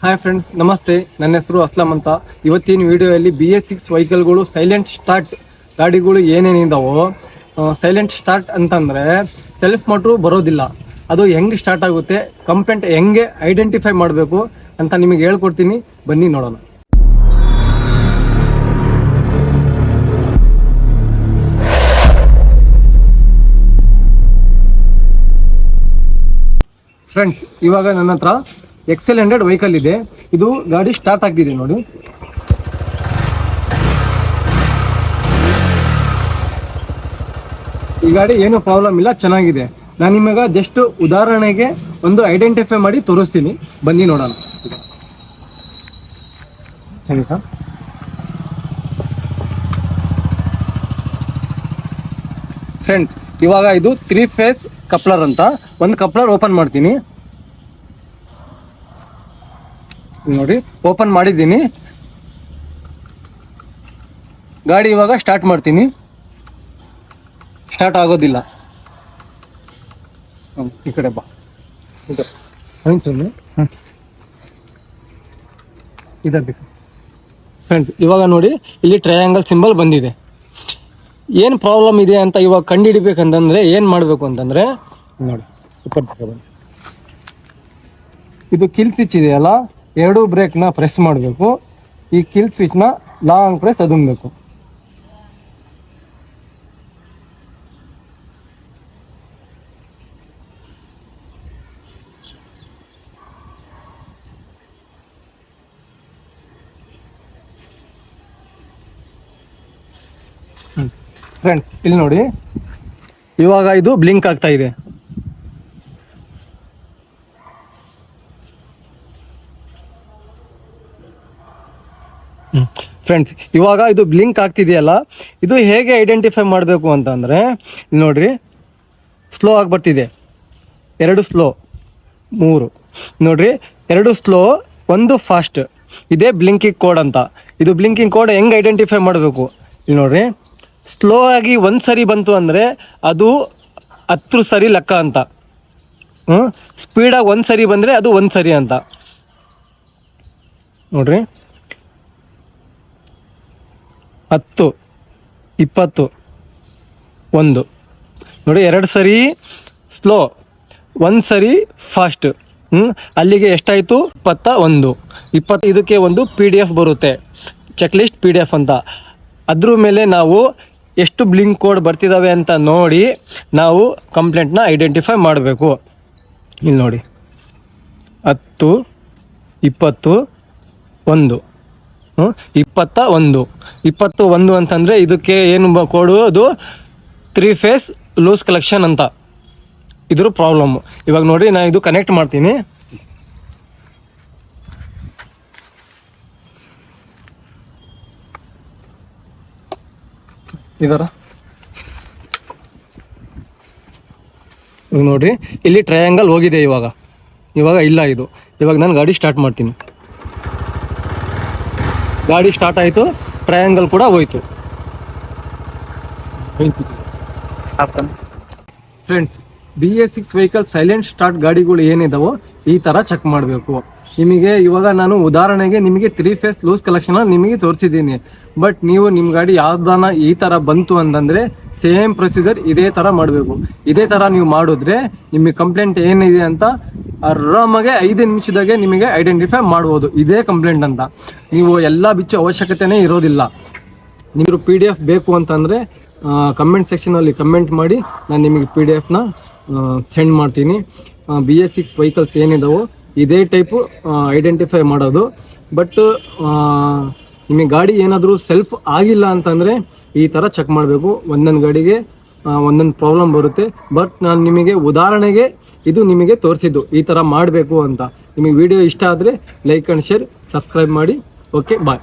Hi friends, ನಮಸ್ತೆ. ನನ್ನ ಹೆಸರು ಅಸ್ಲಂ ಅಂತ. ಇವತ್ತಿನ ವಿಡಿಯೋದಲ್ಲಿ BS6 ವೆಹಿಕಲ್ಗಳು ಸೈಲೆಂಟ್ ಸ್ಟಾರ್ಟ್ ಗಾಡಿಗಳು ಏನೇನಿದಾವೋ, ಸೈಲೆಂಟ್ ಸ್ಟಾರ್ಟ್ ಅಂತಂದರೆ ಸೆಲ್ಫ್ ಮೋಟ್ರು ಬರೋದಿಲ್ಲ. ಅದು ಹೆಂಗೆ ಸ್ಟಾರ್ಟ್ ಆಗುತ್ತೆ, ಕಂಪ್ಲೇಂಟ್ ಹೆಂಗೆ ಐಡೆಂಟಿಫೈ ಮಾಡಬೇಕು ಅಂತ ನಿಮಗೆ ಹೇಳ್ಕೊಡ್ತೀನಿ. ಬನ್ನಿ ನೋಡೋಣ. ಫ್ರೆಂಡ್ಸ್, ಇವಾಗ ನನ್ನ ಹತ್ರ XL100 ವೆಹಿಕಲ್ ಇದೆ. ಇದು ಗಾಡಿ ಸ್ಟಾರ್ಟ್ ಆಗ್ತಿದೆ ನೋಡಿ. ಈ ಗಾಡಿ ಏನು ಪ್ರಾಬ್ಲಮ್ ಇಲ್ಲ, ಚೆನ್ನಾಗಿದೆ. ನಾನು ನಿಮಗೆ ಜಸ್ಟ್ ಉದಾಹರಣೆಗೆ ಒಂದು ಐಡೆಂಟಿಫೈ ಮಾಡಿ ತೋರಿಸ್ತೀನಿ. ಬನ್ನಿ ನೋಡೋಣ. ಹೇಗಾ ಫ್ರೆಂಡ್ಸ್, ಇವಾಗ ಇದು 3 ಫೇಸ್ ಕಪ್ಲರ್ ಅಂತ. ಒಂದು ಕಪ್ಲರ್ ಓಪನ್ ಮಾಡ್ತೀನಿ ನೋಡಿ. ಓಪನ್ ಮಾಡಿದ್ದೀನಿ. ಗಾಡಿ ಇವಾಗ ಸ್ಟಾರ್ಟ್ ಮಾಡ್ತೀನಿ. ಸ್ಟಾರ್ಟ್ ಆಗೋದಿಲ್ಲ. ಈ ಕಡೆ ಬಾ. ಇದಬೇಕು ಫ್ರೆಂಡ್ಸ್. ಇವಾಗ ನೋಡಿ, ಇಲ್ಲಿ ಟ್ರಯಾಂಗಲ್ ಸಿಂಬಲ್ ಬಂದಿದೆ. ಏನು ಪ್ರಾಬ್ಲಮ್ ಇದೆ ಅಂತ ಇವಾಗ ಕಂಡುಹಿಡಿಬೇಕಂತಂದರೆ ಏನು ಮಾಡಬೇಕು ಅಂತಂದರೆ ನೋಡಿ, ಇದು ಕಿಲ್ ಸ್ವಿಚ್ ಇದೆಯಲ್ಲ, ಎರಡು ಬ್ರೇಕ್ನ ಪ್ರೆಸ್ ಮಾಡಬೇಕು. ಈ ಕಿಲ್ ಸ್ವಿಚ್ನ ಲಾಂಗ್ ಪ್ರೆಸ್ ಅದುಮಬೇಕು. ಫ್ರೆಂಡ್ಸ್, ಇಲ್ಲಿ ನೋಡಿ, ಇವಾಗ ಇದು ಬ್ಲಿಂಕ್ ಆಗ್ತಾ ಇದೆ. ಫ್ರೆಂಡ್ಸ್, ಇವಾಗ ಇದು ಬ್ಲಿಂಕ್ ಆಗ್ತಿದೆಯಲ್ಲ, ಇದು ಹೇಗೆ ಐಡೆಂಟಿಫೈ ಮಾಡಬೇಕು ಅಂತಂದರೆ ಇಲ್ಲಿ ನೋಡ್ರಿ, ಸ್ಲೋ ಆಗಿ ಬರ್ತಿದೆ. 2 ಸ್ಲೋ, 3 ನೋಡ್ರಿ, 2 ಸ್ಲೋ, 1 ಫಾಸ್ಟ್. ಇದೇ ಬ್ಲಿಂಕಿಂಗ್ ಕೋಡ್ ಅಂತ. ಇದು ಬ್ಲಿಂಕಿಂಗ್ ಕೋಡ್ ಹೆಂಗೆ ಐಡೆಂಟಿಫೈ ಮಾಡಬೇಕು ಇಲ್ಲಿ ನೋಡ್ರಿ. ಸ್ಲೋ ಆಗಿ 1 ಸರಿ ಬಂತು ಅಂದರೆ ಅದು 10 ಸರಿ ಲೆಕ್ಕ ಅಂತ. ಸ್ಪೀಡಾಗಿ 1 ಸರಿ ಬಂದರೆ ಅದು 1 ಸರಿ ಅಂತ ನೋಡ್ರಿ. 10, 20, 1 ನೋಡಿ. 2 ಸರಿ ಸ್ಲೋ, 1 ಸರಿ ಫಾಸ್ಟ್. ಅಲ್ಲಿಗೆ ಎಷ್ಟಾಯಿತು? 21. 20. ಇದಕ್ಕೆ ಒಂದು PDF ಬರುತ್ತೆ, ಚೆಕ್ ಲಿಸ್ಟ್ PDF ಅಂತ. ಅದ್ರ ಮೇಲೆ ನಾವು ಎಷ್ಟು ಬ್ಲಿಂಕ್ ಕೋಡ್ ಬರ್ತಿದ್ದಾವೆ ಅಂತ ನೋಡಿ ನಾವು ಕಂಪ್ಲೇಂಟ್ನ ಐಡೆಂಟಿಫೈ ಮಾಡಬೇಕು. ಇಲ್ಲಿ ನೋಡಿ, 10, 20, 1, 21. 21 ಅಂತಂದರೆ ಇದಕ್ಕೆ ಏನು ಕೋಡು? ಅದು 3 ಫೇಸ್ ಲೂಸ್ ಕಲೆಕ್ಷನ್ ಅಂತ. ಇದ್ರ ಪ್ರಾಬ್ಲಮ್ಮು. ಇವಾಗ ನೋಡಿ, ನಾನು ಇದು ಕನೆಕ್ಟ್ ಮಾಡ್ತೀನಿ. ಇದರ ನೋಡ್ರಿ, ಇಲ್ಲಿ ಟ್ರಯಾಂಗಲ್ ಹೋಗಿದೆ. ಇವಾಗ ಇಲ್ಲ ಇದು. ಇವಾಗ ನಾನು ಗಾಡಿ ಸ್ಟಾರ್ಟ್ ಮಾಡ್ತೀನಿ. ಗಾಡಿ ಸ್ಟಾರ್ಟ್ ಆಯಿತು, ಟ್ರಯಾಂಗಲ್ ಕೂಡ ಹೋಯ್ತು. Friends, BS6 vehicle silent start ಗಾಡಿಗಳು ಏನಿದಾವೋ ಈ ಥರ ಚೆಕ್ ಮಾಡಬೇಕು. ನಿಮಗೆ ಇವಾಗ ನಾನು ಉದಾಹರಣೆಗೆ ನಿಮಗೆ 3 ಫೇಸ್ ಲೂಸ್ ಕಲೆಕ್ಷನ್ ನಿಮಗೆ ತೋರಿಸಿದ್ದೀನಿ. ಬಟ್ ನೀವು ನಿಮ್ಮ ಗಾಡಿ ಯಾವ್ದಾನ ಈ ಥರ ಬಂತು ಅಂತಂದರೆ ಸೇಮ್ ಪ್ರೊಸೀಜರ್ ಇದೇ ಥರ ಮಾಡಬೇಕು. ಇದೇ ಥರ ನೀವು ಮಾಡಿದ್ರೆ ನಿಮಗೆ ಕಂಪ್ಲೇಂಟ್ ಏನಿದೆ ಅಂತ ಆರಾಮಾಗೆ 5 ನಿಮಿಷದಾಗೆ ನಿಮಗೆ ಐಡೆಂಟಿಫೈ ಮಾಡ್ಬೋದು ಇದೇ ಕಂಪ್ಲೇಂಟ್ ಅಂತ. ನೀವು ಎಲ್ಲ ಬಿಚ್ಚೋ ಅವಶ್ಯಕತೆನೇ ಇರೋದಿಲ್ಲ. ನಿಮಗೆ PDF ಬೇಕು ಅಂತಂದರೆ ಕಮೆಂಟ್ ಸೆಕ್ಷನಲ್ಲಿ ಕಮೆಂಟ್ ಮಾಡಿ, ನಾನು ನಿಮಗೆ PDFನ ಸೆಂಡ್ ಮಾಡ್ತೀನಿ. BS6 ವೆಹಿಕಲ್ಸ್ ಏನಿದಾವೋ ಇದೇ ಟೈಪು ಐಡೆಂಟಿಫೈ ಮಾಡೋದು. ಬಟ್ ನಿಮಗೆ ಗಾಡಿ ಏನಾದರೂ ಸೆಲ್ಫ್ ಆಗಿಲ್ಲ ಅಂತಂದರೆ ಈ ಥರ ಚೆಕ್ ಮಾಡಬೇಕು. ಒಂದೊಂದು ಗಾಡಿಗೆ ಒಂದೊಂದು ಪ್ರಾಬ್ಲಮ್ ಬರುತ್ತೆ. ಬಟ್ ನಾನು ನಿಮಗೆ ಉದಾಹರಣೆಗೆ ಇದು ನಿಮಗೆ ತೋರಿಸಿದ್ದು ಈ ಥರ ಮಾಡಬೇಕು ಅಂತ. ನಿಮಗೆ ವಿಡಿಯೋ ಇಷ್ಟ ಆದರೆ ಲೈಕ್ ಆ್ಯಂಡ್ ಶೇರ್, ಸಬ್ಸ್ಕ್ರೈಬ್ ಮಾಡಿ. ಓಕೆ, ಬಾಯ್.